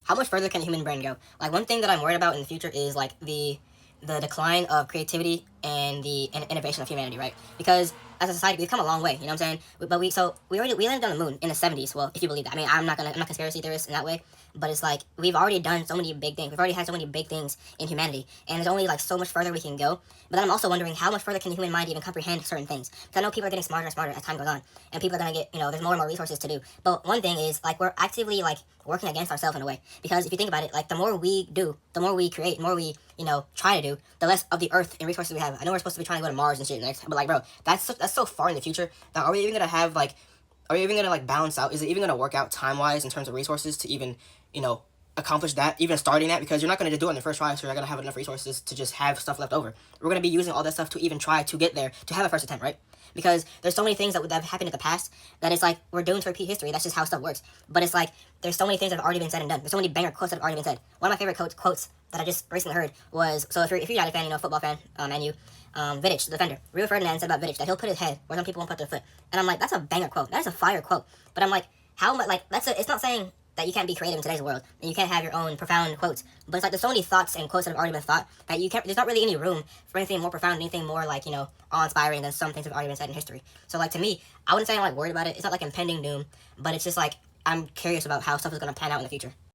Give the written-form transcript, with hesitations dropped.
how much further can the human brain go? Like, one thing that I'm worried about in the future is like the decline of creativity and the innovation of humanity, right? Because as a society, we've come a long way. You know what I'm saying? But we landed on the moon in the '70s. Well, if you believe that, I mean, I'm not conspiracy theorist in that way, but it's like we've already done so many big things. We've already had so many big things in humanity, and there's only like so much further we can go. But then I'm also wondering how much further can the human mind even comprehend certain things? Because I know people are getting smarter and smarter as time goes on, and people are gonna get, there's more and more resources to do. But one thing is like we're actively like working against ourselves in a way, because if you think about it, like the more we do, the more we create, the more we try to do, the less of the earth and resources we have. I know we're supposed to be trying to go to Mars and shit next, but like, bro, that's so far in the future. That are we even gonna have like, are we even gonna like balance out? Is it even gonna work out time wise in terms of resources to even accomplish that, even starting that? Because you're not gonna just do it in the first try, so you're not gonna have enough resources to just have stuff left over. We're gonna be using all that stuff to even try to get there, to have a first attempt, right? Because there's so many things that have happened in the past that it's like we're doomed to repeat history. That's just how stuff works. But it's like there's so many things that have already been said and done. There's so many banger quotes that have already been said. One of my favorite quotes that I just recently heard was, so if you're a United fan, football fan, and you, Vidic, the defender, Rio Ferdinand said about Vidic that he'll put his head where some people won't put their foot. And I'm like, that's a banger quote. That's a fire quote. But I'm like, how much, like, it's not saying that you can't be creative in today's world and you can't have your own profound quotes, but it's like there's so many thoughts and quotes that have already been thought that you can't, there's not really any room for anything more profound, anything more like awe-inspiring than some things that have already been said in history. So like, to me, I wouldn't say I'm like worried about it. It's not like impending doom, but it's just like I'm curious about how stuff is going to pan out in the future.